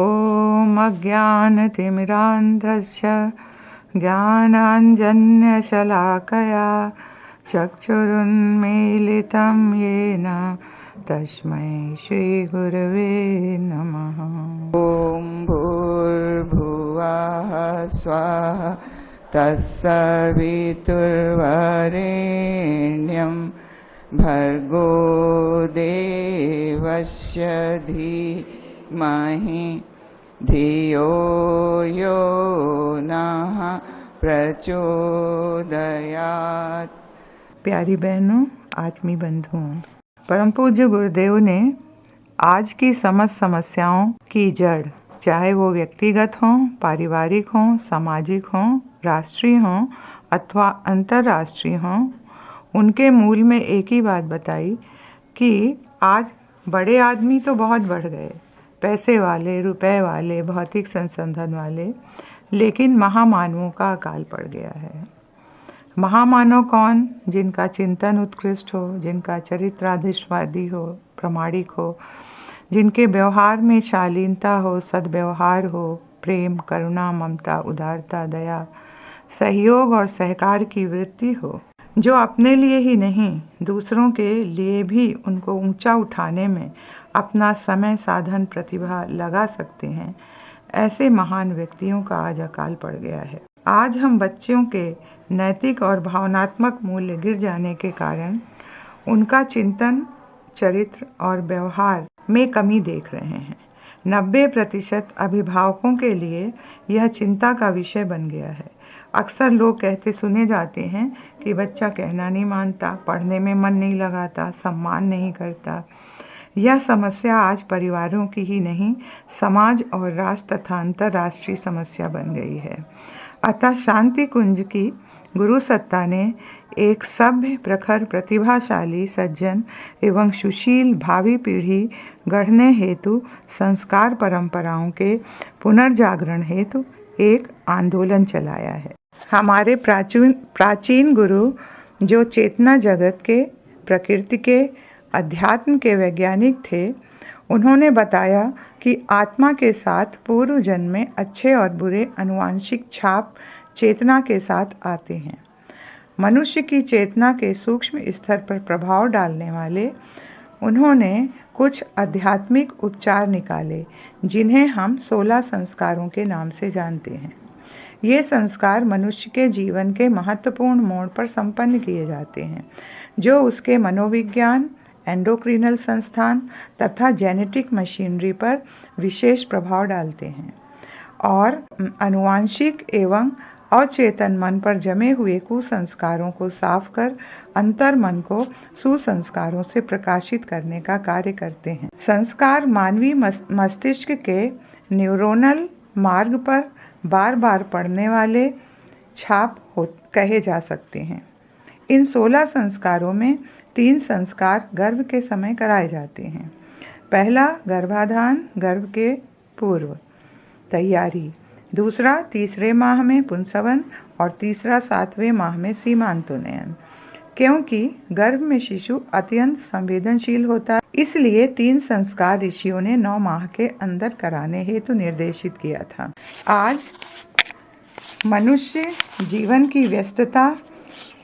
ॐ अज्ञानतिमिरान्धस्य ज्ञानाञ्जन्यशलाकया चक्षुरुन्मीलितं येन तस्मै श्रीगुरवे नमः। ॐ भूर्भुवः स्वः तत्सवितुर्वरेण्यं भर्गो देवस्य धीमहि धियो यो नः प्रचोदयात्। प्यारी बहनों, आत्मी बंधुओं, परम पूज्य गुरुदेव ने आज की समस्त समस्याओं की जड़, चाहे वो व्यक्तिगत हों, पारिवारिक हों, सामाजिक हों, राष्ट्रीय हों अथवा अंतर्राष्ट्रीय हों, उनके मूल में एक ही बात बताई कि आज बड़े आदमी तो बहुत बढ़ गए, पैसे वाले, रुपए वाले, भौतिक संसाधन वाले, लेकिन महामानवों का अकाल पड़ गया है। महामानव कौन? जिनका चिंतन उत्कृष्ट हो, जिनका चरित्र आदर्शवादी हो, प्रामाणिक हो, जिनके व्यवहार में शालीनता हो, सद्व्यवहार हो, प्रेम, करुणा, ममता, उदारता, दया, सहयोग और सहकार की वृत्ति हो, जो अपने लिए ही नहीं दूसरों के लिए भी उनको ऊंचा उठाने में अपना समय, साधन, प्रतिभा लगा सकते हैं। ऐसे महान व्यक्तियों का आज अकाल पड़ गया है। आज हम बच्चों के नैतिक और भावनात्मक मूल्य गिर जाने के कारण उनका चिंतन, चरित्र और व्यवहार में कमी देख रहे हैं। 90% अभिभावकों के लिए यह चिंता का विषय बन गया है। अक्सर लोग कहते सुने जाते हैं कि बच्चा कहना नहीं मानता, पढ़ने में मन नहीं लगाता, सम्मान नहीं करता। यह समस्या आज परिवारों की ही नहीं, समाज और राष्ट्र तथा अंतर्राष्ट्रीय समस्या बन गई है। अतः शांति कुंज की गुरु सत्ता ने एक सभ्य, प्रखर, प्रतिभाशाली, सज्जन एवं सुशील भावी पीढ़ी गढ़ने हेतु संस्कार परंपराओं के पुनर्जागरण हेतु एक आंदोलन चलाया है। हमारे प्राचीन गुरु, जो चेतना जगत के, प्रकृति के, अध्यात्म के वैज्ञानिक थे, उन्होंने बताया कि आत्मा के साथ पूर्व जन्म में अच्छे और बुरे आनुवंशिक छाप चेतना के साथ आते हैं। मनुष्य की चेतना के सूक्ष्म स्तर पर प्रभाव डालने वाले उन्होंने कुछ आध्यात्मिक उपचार निकाले, जिन्हें हम 16 संस्कारों के नाम से जानते हैं। ये संस्कार मनुष्य के जीवन के महत्वपूर्ण मोड़ पर संपन्न किए जाते हैं, जो उसके मनोविज्ञान, एंडोक्रिनल संस्थान तथा जेनेटिक मशीनरी पर विशेष प्रभाव डालते हैं और आनुवंशिक एवं अचेतन मन पर जमे हुए कुसंस्कारों को साफ कर अंतर मन को सुसंस्कारों से प्रकाशित करने का कार्य करते हैं। संस्कार मानवीय मस्तिष्क के न्यूरोनल मार्ग पर बार बार पड़ने वाले छाप कहे जा सकते हैं। इन 16 संस्कारों में 3 संस्कार गर्भ के समय कराए जाते हैं। पहला गर्भाधान, गर्भ के पूर्व तैयारी, दूसरा तीसरे माह में पुंसवन और तीसरा 7वें माह में सीमांतोन्नयन। क्योंकि गर्भ में शिशु अत्यंत संवेदनशील होता है, इसलिए 3 संस्कार ऋषियों ने 9 माह के अंदर कराने हेतु निर्देशित किया था। आज मनुष्य जीवन की व्यस्तता,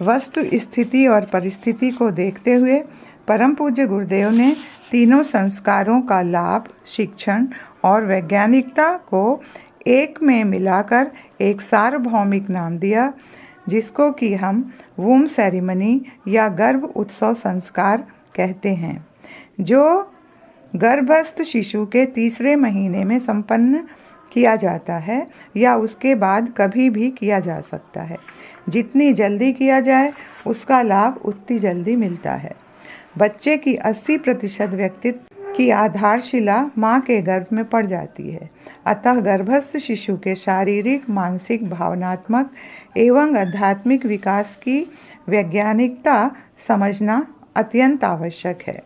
वस्तु स्थिति और परिस्थिति को देखते हुए परम पूज्य गुरुदेव ने तीनों संस्कारों का लाभ, शिक्षण और वैज्ञानिकता को एक में मिलाकर एक सार्वभौमिक नाम दिया, जिसको कि हम वूम सेरेमनी या गर्भ उत्सव संस्कार कहते हैं, जो गर्भस्थ शिशु के तीसरे महीने में संपन्न किया जाता है या उसके बाद कभी भी किया जा सकता है। जितनी जल्दी किया जाए उसका लाभ उतनी जल्दी मिलता है। बच्चे की 80% व्यक्तित्व की आधारशिला माँ के गर्भ में पड़ जाती है। अतः गर्भस्थ शिशु के शारीरिक, मानसिक, भावनात्मक एवं आध्यात्मिक विकास की वैज्ञानिकता समझना अत्यंत आवश्यक है।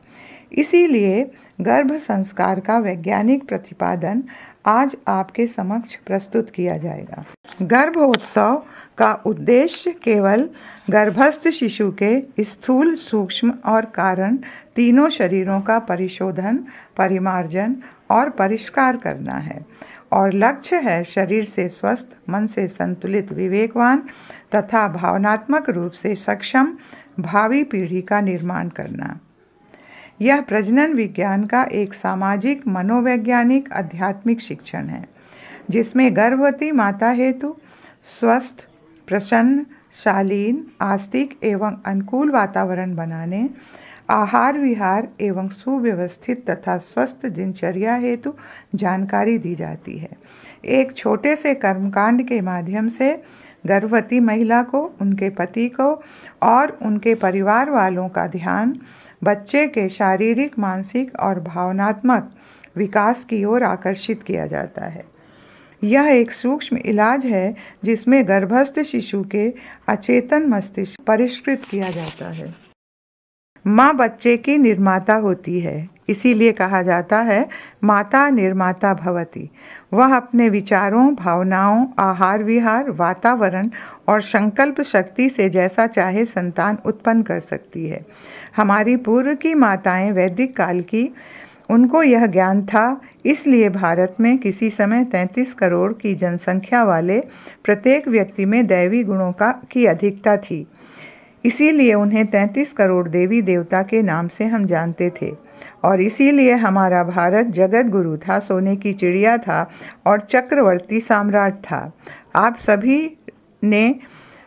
इसीलिए गर्भ संस्कार का वैज्ञानिक प्रतिपादन आज आपके समक्ष प्रस्तुत किया जाएगा। गर्भोत्सव का उद्देश्य केवल गर्भस्थ शिशु के स्थूल, सूक्ष्म और कारण तीनों शरीरों का परिशोधन, परिमार्जन और परिष्कार करना है। और लक्ष्य है शरीर से स्वस्थ, मन से संतुलित, विवेकवान तथा भावनात्मक रूप से सक्षम भावी पीढ़ी का निर्माण करना। यह प्रजनन विज्ञान का एक सामाजिक, मनोवैज्ञानिक, आध्यात्मिक शिक्षण है, जिसमें गर्भवती माता हेतु स्वस्थ, प्रसन्न, शालीन, आस्तिक एवं अनुकूल वातावरण बनाने, आहार विहार एवं सुव्यवस्थित तथा स्वस्थ दिनचर्या हेतु जानकारी दी जाती है। एक छोटे से कर्मकांड के माध्यम से गर्भवती महिला को, उनके पति को और उनके परिवार वालों का ध्यान बच्चे के शारीरिक, मानसिक और भावनात्मक विकास की ओर आकर्षित किया जाता है। यह एक सूक्ष्म इलाज है जिसमें गर्भस्थ शिशु के अचेतन मस्तिष्क परिष्कृत किया जाता है। माँ बच्चे की निर्माता होती है, इसीलिए कहा जाता है माता निर्माता भवति। वह अपने विचारों, भावनाओं, आहार विहार, वातावरण और संकल्प शक्ति से जैसा चाहे संतान उत्पन्न कर सकती है। हमारी पूर्व की माताएं वैदिक काल की, उनको यह ज्ञान था, इसलिए भारत में किसी समय 33 करोड़ की जनसंख्या वाले प्रत्येक व्यक्ति में दैवी गुणों की अधिकता थी। इसीलिए उन्हें 33 करोड़ देवी देवता के नाम से हम जानते थे और इसीलिए हमारा भारत जगत गुरु था, सोने की चिड़िया था और चक्रवर्ती सम्राट था। आप सभी ने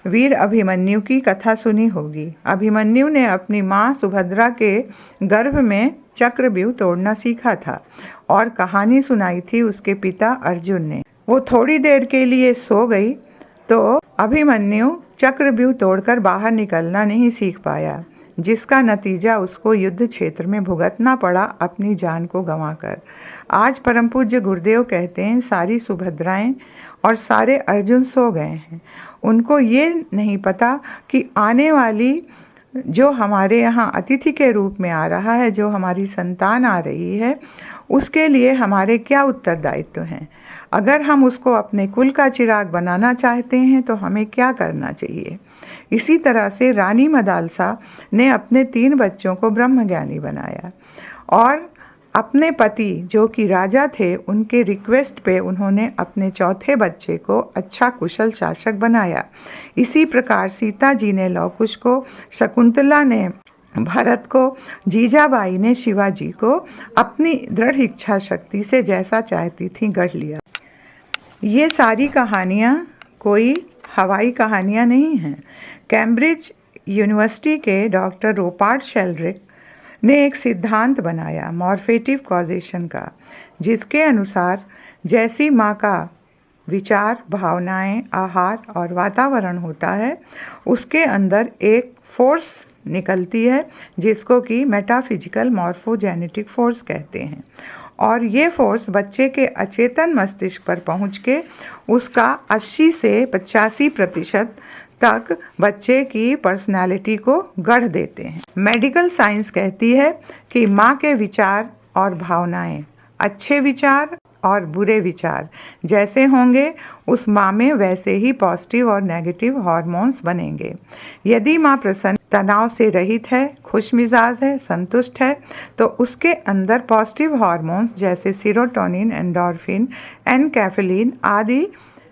वीर अभिमन्यु की कथा सुनी होगी। अभिमन्यु ने अपनी माँ सुभद्रा के गर्भ में चक्रव्यूह तोड़ना सीखा था और कहानी सुनाई थी उसके पिता अर्जुन ने। वो थोड़ी देर के लिए सो गई तो अभिमन्यु चक्रव्यूह तोड़कर बाहर निकलना नहीं सीख पाया, जिसका नतीजा उसको युद्ध क्षेत्र में भुगतना पड़ा, अपनी जान को गंवाकर। आज परम पूज्य गुरुदेव कहते हैं सारी सुभद्राएं और सारे अर्जुन सो गए हैं। उनको ये नहीं पता कि आने वाली जो हमारे यहाँ अतिथि के रूप में आ रहा है, जो हमारी संतान आ रही है, उसके लिए हमारे क्या उत्तरदायित्व हैं। अगर हम उसको अपने कुल का चिराग बनाना चाहते हैं तो हमें क्या करना चाहिए। इसी तरह से रानी मदालसा ने अपने 3 बच्चों को ब्रह्मज्ञानी बनाया और अपने पति जो कि राजा थे, उनके रिक्वेस्ट पे उन्होंने अपने चौथे बच्चे को अच्छा कुशल शासक बनाया। इसी प्रकार सीता जी ने लव कुश को, शकुंतला ने भरत को, जीजाबाई ने शिवाजी को अपनी दृढ़ इच्छा शक्ति से जैसा चाहती थी गढ़ लिया। ये सारी कहानियाँ कोई हवाई कहानियाँ नहीं हैं। कैम्ब्रिज यूनिवर्सिटी के डॉक्टर रोपार्ट शेल्ड्रिक ने एक सिद्धांत बनाया मॉर्फेटिव कॉजेशन का, जिसके अनुसार जैसी माँ का विचार, भावनाएं, आहार और वातावरण होता है, उसके अंदर एक फोर्स निकलती है जिसको कि मेटाफिजिकल मॉर्फोजेनेटिक फोर्स कहते हैं। और ये फोर्स बच्चे के अचेतन मस्तिष्क पर पहुँच के उसका 80 से 85% तक बच्चे की पर्सनालिटी को गढ़ देते हैं। मेडिकल साइंस कहती है कि माँ के विचार और भावनाएं, अच्छे विचार और बुरे विचार जैसे होंगे, उस माँ में वैसे ही पॉजिटिव और नेगेटिव हार्मोन्स बनेंगे। यदि माँ प्रसन्न, तनाव से रहित है, खुश मिजाज है, संतुष्ट है, तो उसके अंदर पॉजिटिव हार्मोन्स जैसे सीरोटोनिन, एंडोर्फिन, एनकैफेलिन आदि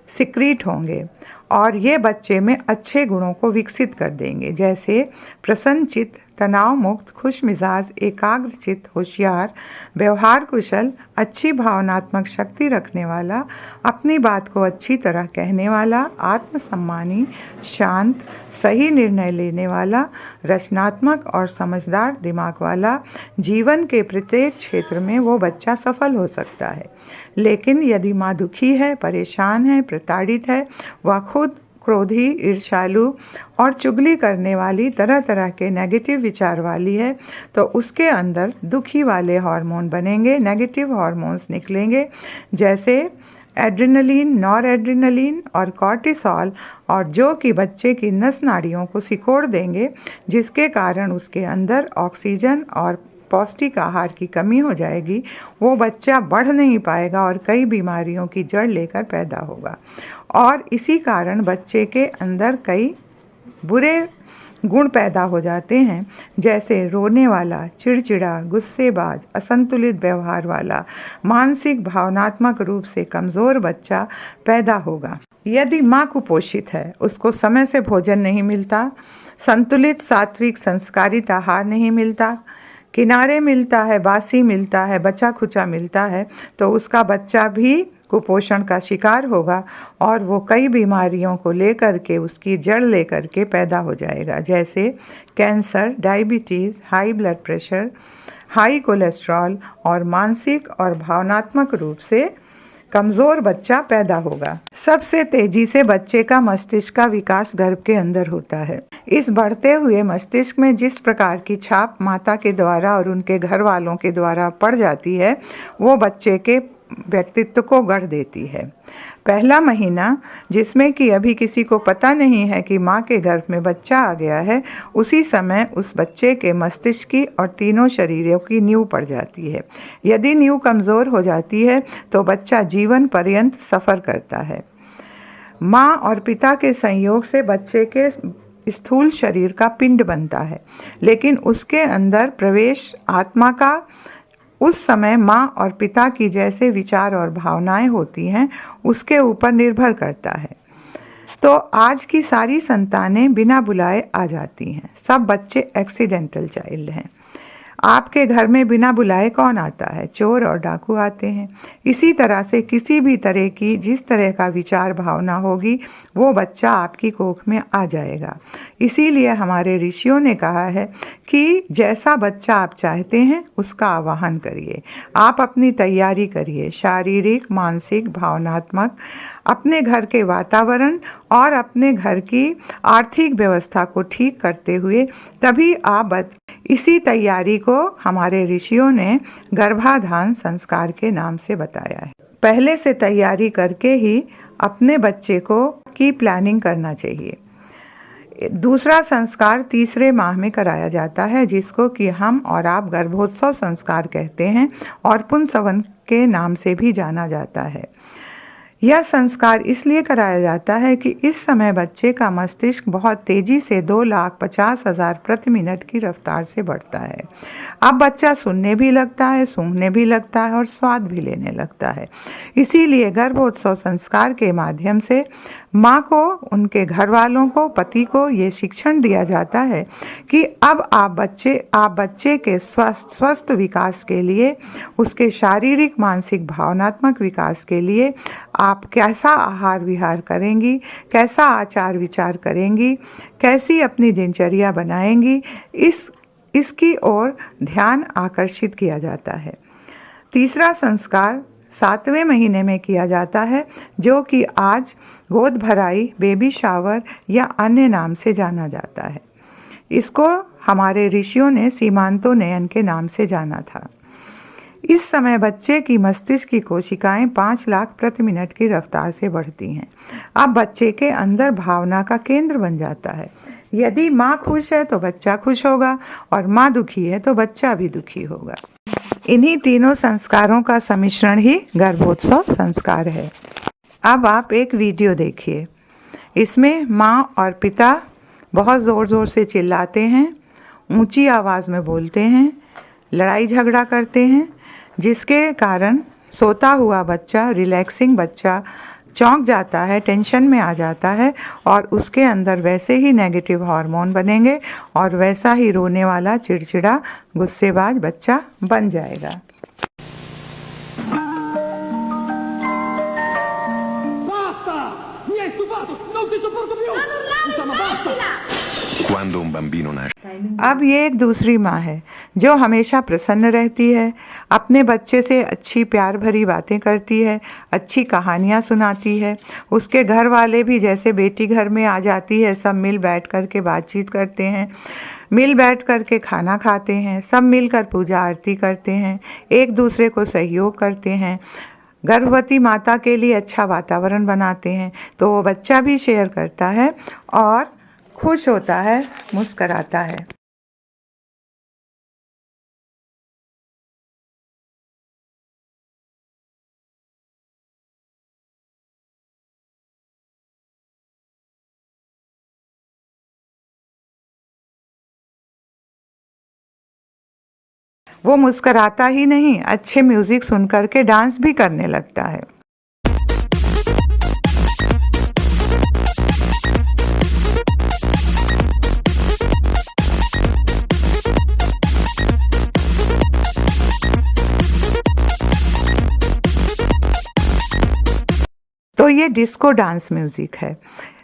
सिक्रीट होंगे और ये बच्चे में अच्छे गुणों को विकसित कर देंगे, जैसे प्रसन्न चित्त, तनाव मुक्त, खुश मिजाज, एकाग्र चित्त, होशियार, व्यवहार कुशल, अच्छी भावनात्मक शक्ति रखने वाला, अपनी बात को अच्छी तरह कहने वाला, आत्मसम्मानी, शांत, सही निर्णय लेने वाला, रचनात्मक और समझदार दिमाग वाला। जीवन के प्रत्येक क्षेत्र में वो बच्चा सफल हो सकता है। लेकिन यदि माँ दुखी है, परेशान है, प्रताड़ित है, वह खुद क्रोधी, ईर्ष्यालु और चुगली करने वाली, तरह तरह के नेगेटिव विचार वाली है, तो उसके अंदर दुखी वाले हार्मोन बनेंगे, नेगेटिव हार्मोन्स निकलेंगे, जैसे एड्रेनलिन, नॉर एड्रेनलिन और कॉर्टिसोल, और जो कि बच्चे की नस नाड़ियों को सिकोड़ देंगे, जिसके कारण उसके अंदर ऑक्सीजन और पौष्टिक आहार की कमी हो जाएगी। वो बच्चा बढ़ नहीं पाएगा और कई बीमारियों की जड़ लेकर पैदा होगा। और इसी कारण बच्चे के अंदर कई बुरे गुण पैदा हो जाते हैं, जैसे रोने वाला, चिड़चिड़ा, गुस्सेबाज, असंतुलित व्यवहार वाला, मानसिक भावनात्मक रूप से कमज़ोर बच्चा पैदा होगा। यदि माँ कुपोषित है, उसको समय से भोजन नहीं मिलता, संतुलित सात्विक संस्कारित आहार नहीं मिलता, किनारे मिलता है, बासी मिलता है, बचा खुचा मिलता है, तो उसका बच्चा भी कुपोषण का शिकार होगा और वो कई बीमारियों को लेकर के, उसकी जड़ लेकर के पैदा हो जाएगा, जैसे cancer, diabetes, high blood pressure, high cholesterol और मानसिक और भावनात्मक रूप से कमज़ोर बच्चा पैदा होगा। सबसे तेजी से बच्चे का मस्तिष्क का विकास गर्भ के अंदर होता है। इस बढ़ते हुए मस्तिष्क में जिस प्रकार की छाप माता के द्वारा और उनके घर वालों के द्वारा पड़ जाती है, वो बच्चे के व्यक्तित्व को गढ़ देती है। पहला महीना, जिसमें कि अभी किसी को पता नहीं है कि माँ के गर्भ में बच्चा आ गया है, उसी समय उस बच्चे के मस्तिष्क की और तीनों शरीरों की नींव पड़ जाती है। यदि नींव कमज़ोर हो जाती है तो बच्चा जीवन पर्यंत सफ़र करता है। माँ और पिता के संयोग से बच्चे के स्थूल शरीर का पिंड बनता है, लेकिन उसके अंदर प्रवेश आत्मा का उस समय माँ और पिता की जैसे विचार और भावनाएं होती हैं, उसके ऊपर निर्भर करता है। तो आज की सारी संतानें बिना बुलाए आ जाती हैं। सब बच्चे एक्सीडेंटल चाइल्ड हैं। आपके घर में बिना बुलाए कौन आता है? चोर और डाकू आते हैं। इसी तरह से किसी भी तरह की जिस तरह का विचार भावना होगी, वो बच्चा आपकी कोख में आ जाएगा। इसीलिए हमारे ऋषियों ने कहा है कि जैसा बच्चा आप चाहते हैं उसका आवाहन करिए। आप अपनी तैयारी करिए, शारीरिक, मानसिक, भावनात्मक, अपने घर के वातावरण और अपने घर की आर्थिक व्यवस्था को ठीक करते हुए तभी आप इसी तैयारी को हमारे ऋषियों ने गर्भाधान संस्कार के नाम से बताया है। पहले से तैयारी करके ही अपने बच्चे को की प्लानिंग करना चाहिए। दूसरा संस्कार तीसरे माह में कराया जाता है, जिसको कि हम और आप गर्भोत्सव संस्कार कहते हैं और पुंसवन के नाम से भी जाना जाता है। यह संस्कार इसलिए कराया जाता है कि इस समय बच्चे का मस्तिष्क बहुत तेज़ी से 2,50,000 प्रति मिनट की रफ्तार से बढ़ता है। अब बच्चा सुनने भी लगता है, सूंघने भी लगता है और स्वाद भी लेने लगता है। इसीलिए गर्भोत्सव संस्कार के माध्यम से माँ को, उनके घर वालों को, पति को ये शिक्षण दिया जाता है कि अब आप बच्चे के स्वस्थ विकास के लिए, उसके शारीरिक, मानसिक, भावनात्मक विकास के लिए आप कैसा आहार विहार करेंगी, कैसा आचार विचार करेंगी, कैसी अपनी दिनचर्या बनाएंगी, इसकी ओर ध्यान आकर्षित किया जाता है। तीसरा संस्कार 7वें महीने में किया जाता है, जो कि आज गोद भराई, बेबी शावर या अन्य नाम से जाना जाता है। इसको हमारे ऋषियों ने सीमांतोन्नयन के नाम से जाना था। इस समय बच्चे की मस्तिष्क की कोशिकाएं 5 लाख प्रति मिनट की रफ्तार से बढ़ती हैं। अब बच्चे के अंदर भावना का केंद्र बन जाता है। यदि माँ खुश है तो बच्चा खुश होगा और माँ दुखी है तो बच्चा भी दुखी होगा। इन्हीं तीनों संस्कारों का सम्मिश्रण ही गर्भोत्सव संस्कार है। अब आप एक वीडियो देखिए। इसमें माँ और पिता बहुत ज़ोर ज़ोर से चिल्लाते हैं, ऊंची आवाज़ में बोलते हैं, लड़ाई झगड़ा करते हैं, जिसके कारण सोता हुआ बच्चा, रिलैक्सिंग बच्चा चौंक जाता है, टेंशन में आ जाता है और उसके अंदर वैसे ही नेगेटिव हार्मोन बनेंगे और वैसा ही रोने वाला, चिड़चिड़ा, गुस्सेबाज बच्चा बन जाएगा। अब ये एक दूसरी माँ है जो हमेशा प्रसन्न रहती है, अपने बच्चे से अच्छी प्यार भरी बातें करती है, अच्छी कहानियाँ सुनाती है। उसके घर वाले भी जैसे बेटी घर में आ जाती है, सब मिल बैठ कर के बातचीत करते हैं, मिल बैठ कर के खाना खाते हैं, सब मिलकर पूजा आरती करते हैं, एक दूसरे को सहयोग करते हैं, गर्भवती माता के लिए अच्छा वातावरण बनाते हैं। तो वो बच्चा भी शेयर करता है और खुश होता है, मुस्कराता है। वो मुस्कराता ही नहीं, अच्छे म्यूजिक सुन करके डांस भी करने लगता है। तो ये डिस्को डांस म्यूजिक है।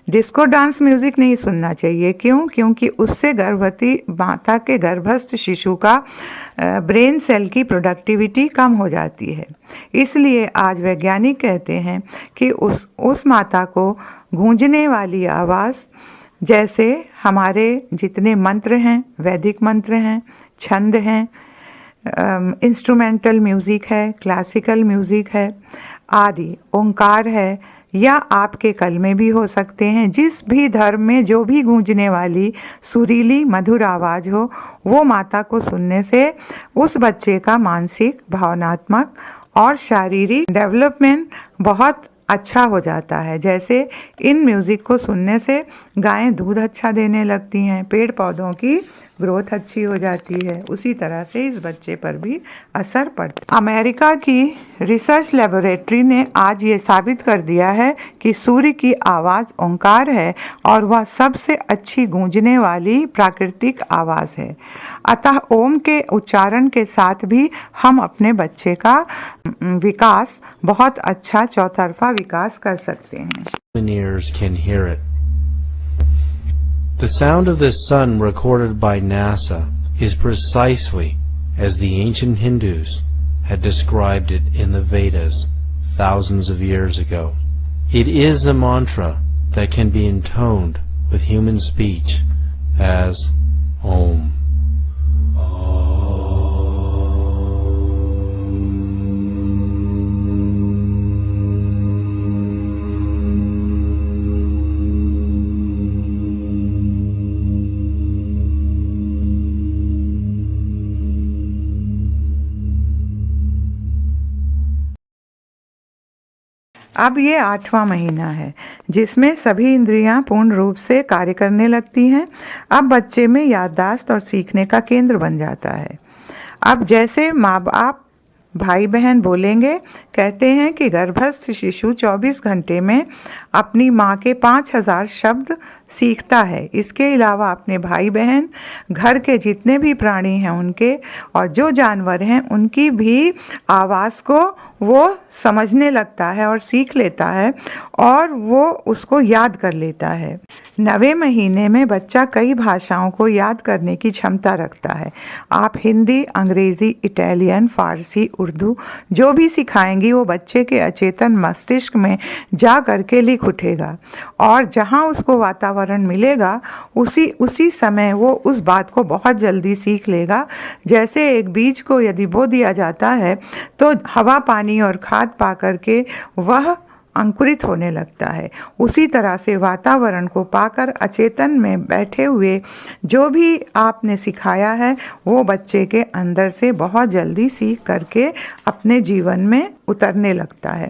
डिस्को डांस म्यूजिक नहीं सुनना चाहिए। क्यों? क्योंकि उससे गर्भवती माता के गर्भस्थ शिशु का ब्रेन सेल की प्रोडक्टिविटी कम हो जाती है। इसलिए आज वैज्ञानिक कहते हैं कि उस माता को गूंजने वाली आवाज़, जैसे हमारे जितने मंत्र हैं, वैदिक मंत्र हैं, छंद हैं, इंस्ट्रूमेंटल म्यूज़िक है, क्लासिकल म्यूज़िक है आदि, ओंकार है, या आपके कलमे भी हो सकते हैं। जिस भी धर्म में जो भी गूंजने वाली सुरीली मधुर आवाज़ हो, वो माता को सुनने से उस बच्चे का मानसिक, भावनात्मक और शारीरिक डेवलपमेंट बहुत अच्छा हो जाता है। जैसे इन म्यूज़िक को सुनने से गायें दूध अच्छा देने लगती हैं, पेड़ पौधों की ग्रोथ अच्छी हो जाती है, उसी तरह से इस बच्चे पर भी असर पड़ता है। अमेरिका की रिसर्च लेबोरेटरी ने आज ये साबित कर दिया है कि सूर्य की आवाज़ ओंकार है और वह सबसे अच्छी गूंजने वाली प्राकृतिक आवाज़ है। अतः ओम के उच्चारण के साथ भी हम अपने बच्चे का विकास, बहुत अच्छा चौतरफा विकास कर सकते हैं। The sound of the sun recorded by NASA is precisely as the ancient Hindus had described it in the Vedas thousands of years ago. It is a mantra that can be intoned with human speech as Om. अब ये 8वां महीना है जिसमें सभी इंद्रियां पूर्ण रूप से कार्य करने लगती हैं। अब बच्चे में याददाश्त और सीखने का केंद्र बन जाता है। अब जैसे माँ बाप, भाई बहन बोलेंगे, कहते हैं कि गर्भस्थ शिशु 24 घंटे में अपनी माँ के 5000 शब्द सीखता है। इसके अलावा अपने भाई बहन, घर के जितने भी प्राणी हैं उनके, और जो जानवर हैं उनकी भी आवाज़ को वो समझने लगता है और सीख लेता है और वो उसको याद कर लेता है। 9वें महीने में बच्चा कई भाषाओं को याद करने की क्षमता रखता है। आप हिंदी, अंग्रेज़ी, इटालियन, फ़ारसी, उर्दू जो भी सिखाएंगी वो बच्चे के अचेतन मस्तिष्क में जा करके लिख उठेगा और जहाँ उसको वातावरण मिलेगा उसी समय वो उस बात को बहुत जल्दी सीख लेगा। जैसे एक बीज को यदि बो दिया जाता है तो हवा, पानी और खाद पा करके वह अंकुरित होने लगता है। उसी तरह से वातावरण को पाकर अचेतन में बैठे हुए जो भी आपने सिखाया है वो बच्चे के अंदर से बहुत जल्दी सीख करके अपने जीवन में उतरने लगता है।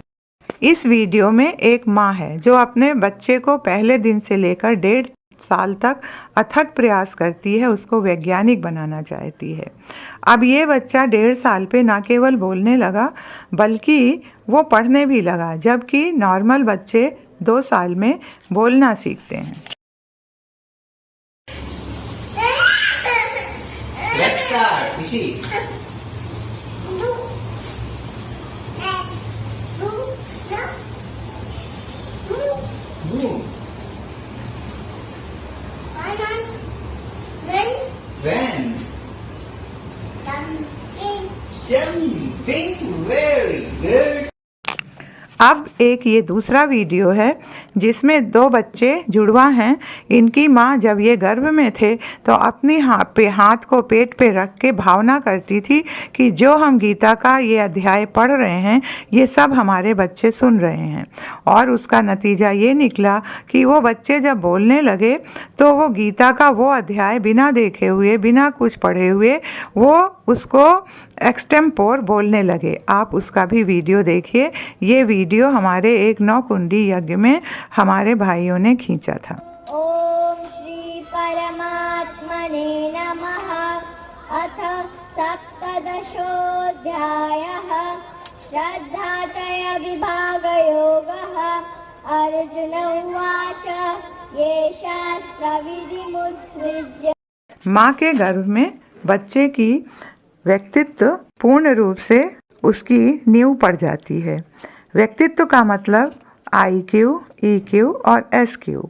इस वीडियो में एक माँ है जो अपने बच्चे को पहले दिन से लेकर 1.5 साल तक अथक प्रयास करती है, उसको वैज्ञानिक बनाना चाहती है। अब ये बच्चा 1.5 साल पे ना केवल बोलने लगा बल्कि वो पढ़ने भी लगा, जबकि नॉर्मल बच्चे 2 साल में बोलना सीखते हैं। Let's start, Ishi. When? Jumping. Very good. अब एक ये दूसरा वीडियो है जिसमें 2 बच्चे जुड़वा हैं। इनकी माँ जब ये गर्भ में थे तो अपनी हाथ को पेट पे रख के भावना करती थी कि जो हम गीता का ये अध्याय पढ़ रहे हैं ये सब हमारे बच्चे सुन रहे हैं। और उसका नतीजा ये निकला कि वो बच्चे जब बोलने लगे तो वो गीता का वो अध्याय बिना देखे हुए, बिना कुछ पढ़े हुए वो उसको एक्सटेम्पोर बोलने लगे। आप उसका भी वीडियो देखिए। ये वीडियो हमारे एक 9 कुंडी यज्ञ में हमारे भाइयों ने खींचा था। ओम श्री परमात्मने नमः। अथ सप्तदशोऽध्यायः षोडशोऽध्यायः श्रद्धात्रयविभागयोगः अर्जुन उवाच ये शास्त्रविधिमुत्सृज्य। माँ के गर्भ में बच्चे की व्यक्तित्व पूर्ण रूप से उसकी नींव पड़ जाती है। व्यक्तित्व का मतलब IQ, EQ और SQ।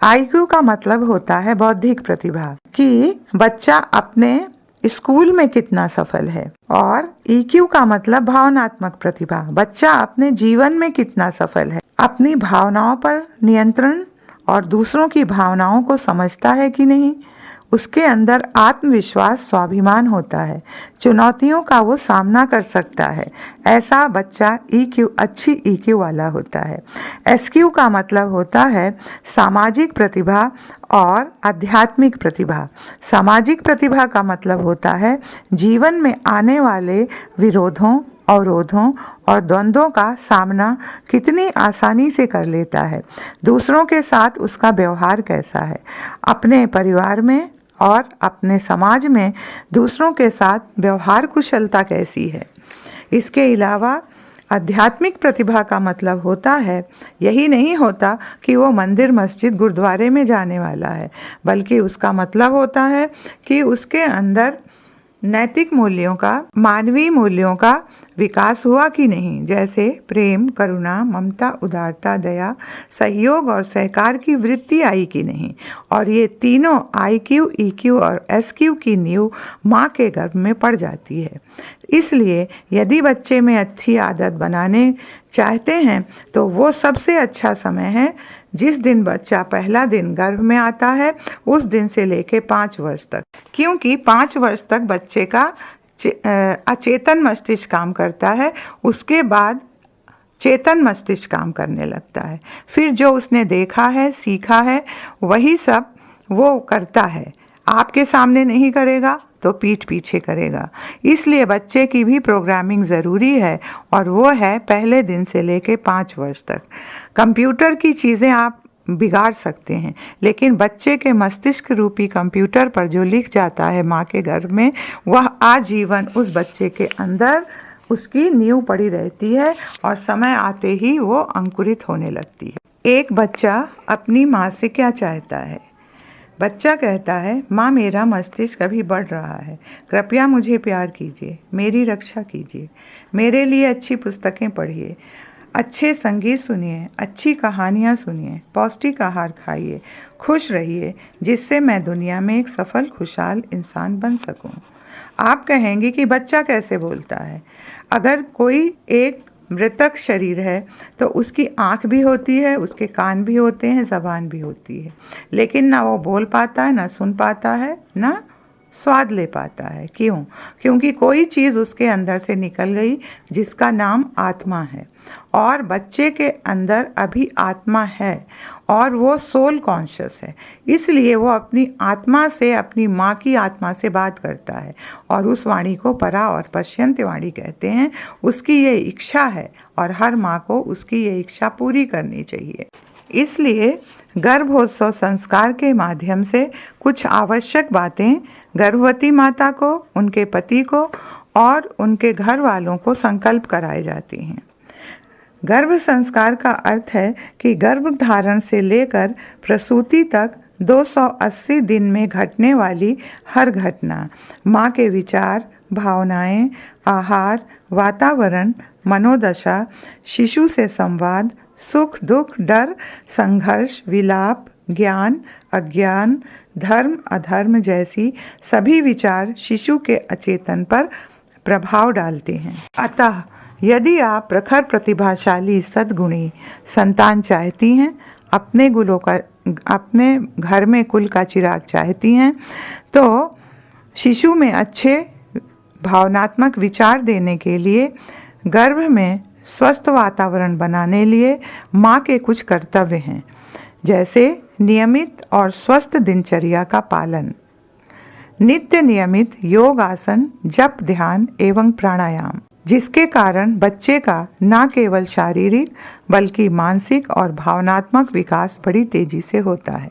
IQ का मतलब होता है बौद्धिक प्रतिभा, कि बच्चा अपने स्कूल में कितना सफल है, और EQ का मतलब भावनात्मक प्रतिभा, बच्चा अपने जीवन में कितना सफल है, अपनी भावनाओं पर नियंत्रण और दूसरों की भावनाओं को समझता है कि नहीं, उसके अंदर आत्मविश्वास, स्वाभिमान होता है, चुनौतियों का वो सामना कर सकता है, ऐसा बच्चा अच्छी EQ वाला होता है। SQ का मतलब होता है सामाजिक प्रतिभा और आध्यात्मिक प्रतिभा। सामाजिक प्रतिभा का मतलब होता है जीवन में आने वाले विरोधों, अवरोधों और द्वंद्वों का सामना कितनी आसानी से कर लेता है, दूसरों के साथ उसका व्यवहार कैसा है, अपने परिवार में और अपने समाज में दूसरों के साथ व्यवहार कुशलता कैसी है। इसके अलावा आध्यात्मिक प्रतिभा का मतलब होता है, यही नहीं होता कि वो मंदिर, मस्जिद, गुरुद्वारे में जाने वाला है, बल्कि उसका मतलब होता है कि उसके अंदर नैतिक मूल्यों का, मानवीय मूल्यों का विकास हुआ कि नहीं, जैसे प्रेम, करुणा, ममता, उदारता, दया, सहयोग और सहकार की वृत्ति आई कि नहीं। और ये तीनों IQ, EQ और SQ की नींव माँ के गर्भ में पड़ जाती है। इसलिए यदि बच्चे में अच्छी आदत बनाने चाहते हैं तो वो सबसे अच्छा समय है जिस दिन बच्चा पहला दिन गर्भ में आता है, उस दिन से लेके 5 वर्ष तक, क्योंकि 5 वर्ष तक बच्चे का अचेतन मस्तिष्क काम करता है, उसके बाद चेतन मस्तिष्क काम करने लगता है। फिर जो उसने देखा है, सीखा है, वही सब वो करता है। आपके सामने नहीं करेगा तो पीठ पीछे करेगा। इसलिए बच्चे की भी प्रोग्रामिंग ज़रूरी है, और वो है पहले दिन से लेके 5 वर्ष तक। कंप्यूटर की चीज़ें आप बिगाड़ सकते हैं, लेकिन बच्चे के मस्तिष्क रूपी कंप्यूटर पर जो लिख जाता है माँ के गर्भ में, वह आजीवन उस बच्चे के अंदर उसकी नींव पड़ी रहती है और समय आते ही वो अंकुरित होने लगती है। एक बच्चा अपनी माँ से क्या चाहता है? बच्चा कहता है, माँ मेरा मस्तिष्क अभी बढ़ रहा है, कृपया मुझे प्यार कीजिए, मेरी रक्षा कीजिए, मेरे लिए अच्छी पुस्तकें पढ़िए, अच्छे संगीत सुनिए, अच्छी कहानियाँ सुनिए, पौष्टिक आहार खाइए, खुश रहिए, जिससे मैं दुनिया में एक सफल खुशहाल इंसान बन सकूं। आप कहेंगे कि बच्चा कैसे बोलता है? अगर कोई एक मृतक शरीर है तो उसकी आँख भी होती है, उसके कान भी होते हैं, ज़बान भी होती है, लेकिन ना वो बोल पाता है, ना सुन पाता है, ना स्वाद ले पाता है। क्यों? क्योंकि कोई चीज़ उसके अंदर से निकल गई जिसका नाम आत्मा है, और बच्चे के अंदर अभी आत्मा है और वो सोल कॉन्शियस है। इसलिए वो अपनी आत्मा से, अपनी माँ की आत्मा से बात करता है, और उस वाणी को परा और पश्यन्त वाणी कहते हैं। उसकी ये इच्छा है और हर माँ को उसकी ये इच्छा पूरी करनी चाहिए। इसलिए गर्भोत्सव संस्कार के माध्यम से कुछ आवश्यक बातें गर्भवती माता को, उनके पति को और उनके घर वालों को संकल्प कराई जाती हैं। गर्भ संस्कार का अर्थ है कि गर्भधारण से लेकर प्रसूति तक 280 दिन में घटने वाली हर घटना, माँ के विचार, भावनाएं, आहार, वातावरण, मनोदशा, शिशु से संवाद, सुख दुख, डर, संघर्ष, विलाप, ज्ञान, अज्ञान, धर्म, अधर्म जैसी सभी विचार शिशु के अचेतन पर प्रभाव डालते हैं। अतः यदि आप प्रखर, प्रतिभाशाली, सद्गुणी संतान चाहती हैं, अपने घर में कुल का चिराग चाहती हैं, तो शिशु में अच्छे भावनात्मक विचार देने के लिए, गर्भ में स्वस्थ वातावरण बनाने लिए माँ के कुछ कर्तव्य हैं, जैसे नियमित और स्वस्थ दिनचर्या का पालन, नित्य नियमित योग, आसन, जप, ध्यान एवं प्राणायाम, जिसके कारण बच्चे का न केवल शारीरिक बल्कि मानसिक और भावनात्मक विकास बड़ी तेजी से होता है।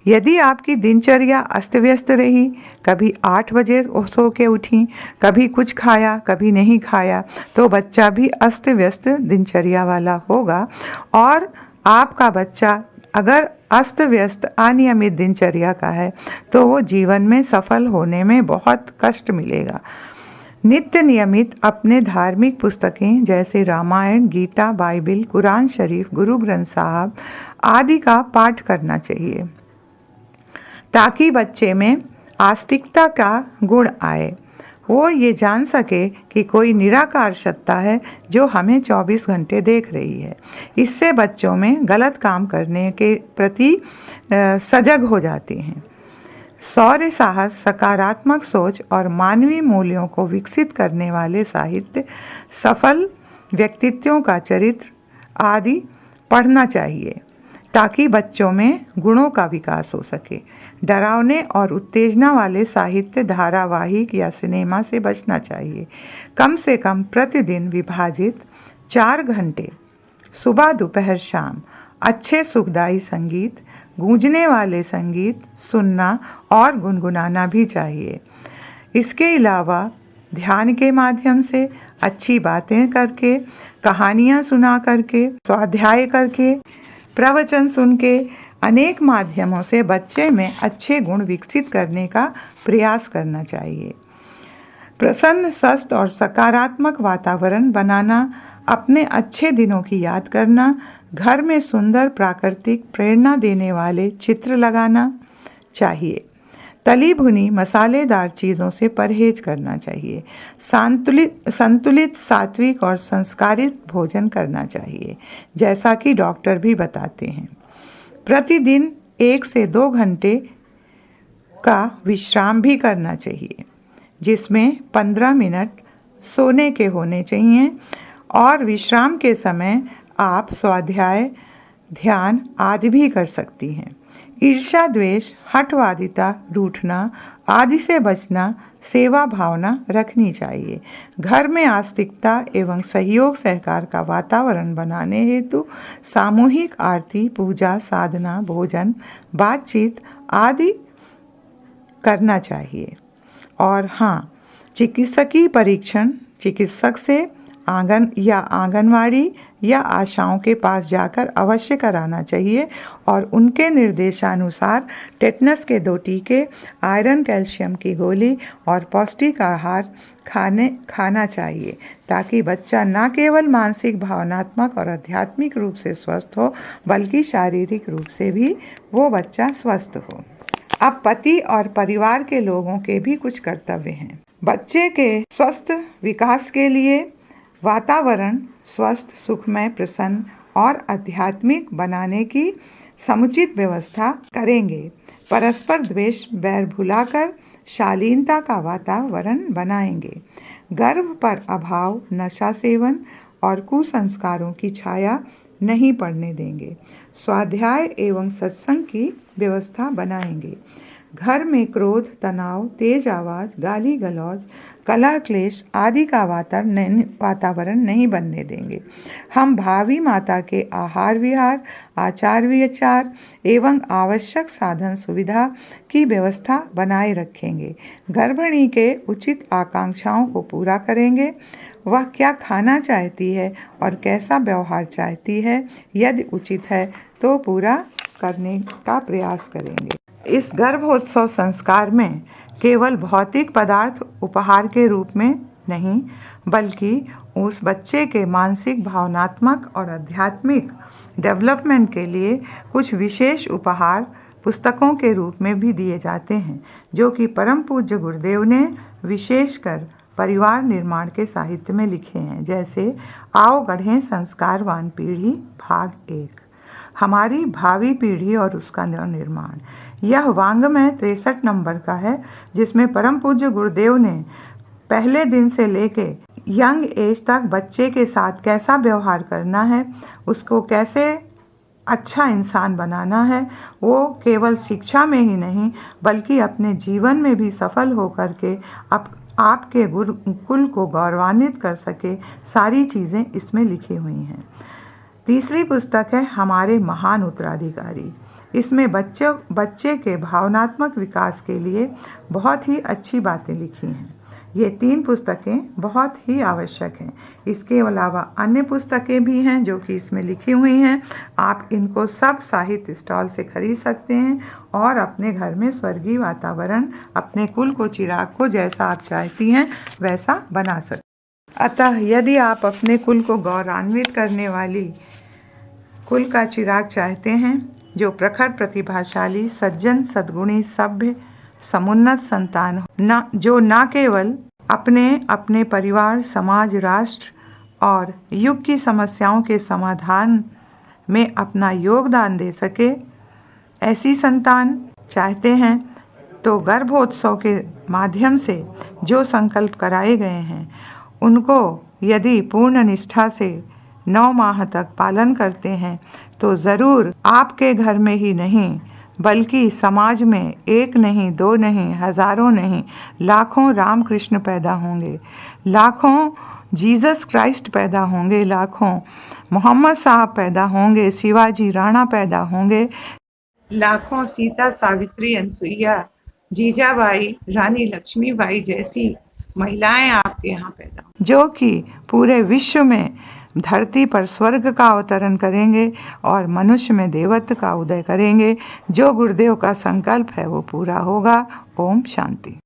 यदि आपकी दिनचर्या अस्त व्यस्त रही, कभी 8 बजे सो के उठी, कभी कुछ खाया कभी नहीं खाया, तो बच्चा भी अस्त व्यस्त दिनचर्या वाला होगा। और आपका बच्चा अगर अस्त व्यस्त अनियमित दिनचर्या का है तो वो जीवन में सफल होने में बहुत कष्ट मिलेगा। नित्य नियमित अपने धार्मिक पुस्तकें जैसे रामायण, गीता, बाइबिल, कुरान शरीफ, गुरु ग्रंथ साहब आदि का पाठ करना चाहिए ताकि बच्चे में आस्तिकता का गुण आए। वो ये जान सके कि कोई निराकार सत्ता है जो हमें 24 घंटे देख रही है। इससे बच्चों में गलत काम करने के प्रति सजग हो जाती हैं। शौर्य, साहस, सकारात्मक सोच और मानवीय मूल्यों को विकसित करने वाले साहित्य, सफल व्यक्तित्वों का चरित्र आदि पढ़ना चाहिए ताकि बच्चों में गुणों का विकास हो सके। डरावने और उत्तेजना वाले साहित्य, धारावाहिक या सिनेमा से बचना चाहिए। कम से कम प्रतिदिन विभाजित 4 घंटे सुबह, दोपहर, शाम अच्छे सुखदायी संगीत, गूंजने वाले संगीत सुनना और गुनगुनाना भी चाहिए। इसके अलावा ध्यान के माध्यम से, अच्छी बातें करके, कहानियाँ सुना करके, स्वाध्याय करके, प्रवचन सुन के, अनेक माध्यमों से बच्चे में अच्छे गुण विकसित करने का प्रयास करना चाहिए। प्रसन्न, स्वस्थ और सकारात्मक वातावरण बनाना, अपने अच्छे दिनों की याद करना, घर में सुंदर, प्राकृतिक, प्रेरणा देने वाले चित्र लगाना चाहिए। तली भुनी मसालेदार चीज़ों से परहेज करना चाहिए। संतुलित, सात्विक और संस्कारित भोजन करना चाहिए, जैसा कि डॉक्टर भी बताते हैं। प्रतिदिन 1 से 2 घंटे का विश्राम भी करना चाहिए, जिसमें 15 मिनट सोने के होने चाहिए। और विश्राम के समय आप स्वाध्याय, ध्यान आदि भी कर सकती हैं। ईर्ष्या, द्वेष, हठवादिता, रूठना आदि से बचना, सेवा भावना रखनी चाहिए। घर में आस्तिकता एवं सहयोग सहकार का वातावरण बनाने हेतु सामूहिक आरती, पूजा, साधना, भोजन, बातचीत आदि करना चाहिए। और हाँ, चिकित्सकीय परीक्षण चिकित्सक से आंगनवाड़ी या आशाओं के पास जाकर अवश्य कराना चाहिए और उनके निर्देशानुसार टेटनस के 2 टीके, आयरन, कैल्शियम की गोली और पौष्टिक आहार खाना चाहिए ताकि बच्चा न केवल मानसिक, भावनात्मक और आध्यात्मिक रूप से स्वस्थ हो बल्कि शारीरिक रूप से भी वो बच्चा स्वस्थ हो। अब पति और परिवार के लोगों के भी कुछ कर्तव्य हैं। बच्चे के स्वस्थ विकास के लिए वातावरण स्वस्थ, सुखमय, प्रसन्न और आध्यात्मिक बनाने की समुचित व्यवस्था करेंगे। परस्पर द्वेष, बैर भुलाकर शालीनता का वातावरण बनाएंगे। गर्व पर अभाव, नशा सेवन और कुसंस्कारों की छाया नहीं पड़ने देंगे। स्वाध्याय एवं सत्संग की व्यवस्था बनाएंगे। घर में क्रोध, तनाव, तेज आवाज़, गाली गलौज, कलह क्लेश आदि का वातावरण नहीं बनने देंगे। हम भावी माता के आहार विहार, आचार विचार एवं आवश्यक साधन सुविधा की व्यवस्था बनाए रखेंगे। गर्भिणी के उचित आकांक्षाओं को पूरा करेंगे। वह क्या खाना चाहती है और कैसा व्यवहार चाहती है, यदि उचित है तो पूरा करने का प्रयास करेंगे। इस गर्भोत्सव संस्कार में केवल भौतिक पदार्थ उपहार के रूप में नहीं बल्कि उस बच्चे के मानसिक, भावनात्मक और आध्यात्मिक डेवलपमेंट के लिए कुछ विशेष उपहार पुस्तकों के रूप में भी दिए जाते हैं, जो कि परम पूज्य गुरुदेव ने विशेषकर परिवार निर्माण के साहित्य में लिखे हैं। जैसे आओ गढ़ें संस्कारवान पीढ़ी भाग 1, हमारी भावी पीढ़ी और उसका निर्माण। यह वांग्मय 63 नंबर का है, जिसमें परम पूज्य गुरुदेव ने पहले दिन से लेके यंग एज तक बच्चे के साथ कैसा व्यवहार करना है, उसको कैसे अच्छा इंसान बनाना है, वो केवल शिक्षा में ही नहीं बल्कि अपने जीवन में भी सफल होकर के आपके गुरुकुल को गौरवान्वित कर सके, सारी चीज़ें इसमें लिखी हुई हैं। तीसरी पुस्तक है हमारे महान उत्तराधिकारी। इसमें बच्चे के भावनात्मक विकास के लिए बहुत ही अच्छी बातें लिखी हैं। ये 3 पुस्तकें बहुत ही आवश्यक हैं। इसके अलावा अन्य पुस्तकें भी हैं जो कि इसमें लिखी हुई हैं। आप इनको सब साहित्य स्टॉल से खरीद सकते हैं और अपने घर में स्वर्गीय वातावरण, अपने कुल को, चिराग को जैसा आप चाहती हैं वैसा बना सकते। अतः यदि आप अपने कुल को गौरवान्वित करने वाली कुल का चिराग चाहते हैं, जो प्रखर, प्रतिभाशाली, सज्जन, सद्गुणी, सभ्य, समुन्नत संतान हो, जो न केवल अपने परिवार, समाज, राष्ट्र और युग की समस्याओं के समाधान में अपना योगदान दे सके, ऐसी संतान चाहते हैं तो गर्भोत्सव के माध्यम से जो संकल्प कराए गए हैं उनको यदि पूर्ण निष्ठा से 9 माह तक पालन करते हैं तो ज़रूर आपके घर में ही नहीं बल्कि समाज में 1 नहीं, 2 नहीं, हज़ारों नहीं, लाखों रामकृष्ण पैदा होंगे, लाखों जीसस क्राइस्ट पैदा होंगे, लाखों मोहम्मद साहब पैदा होंगे, शिवाजी राणा पैदा होंगे, लाखों सीता, सावित्री, अनसुईया, जीजाबाई, रानी लक्ष्मीबाई जैसी महिलाएं आपके यहाँ पैदा होंगी, जो कि पूरे विश्व में धरती पर स्वर्ग का अवतरण करेंगे और मनुष्य में देवत्व का उदय करेंगे। जो गुरुदेव का संकल्प है वो पूरा होगा। ओम शांति।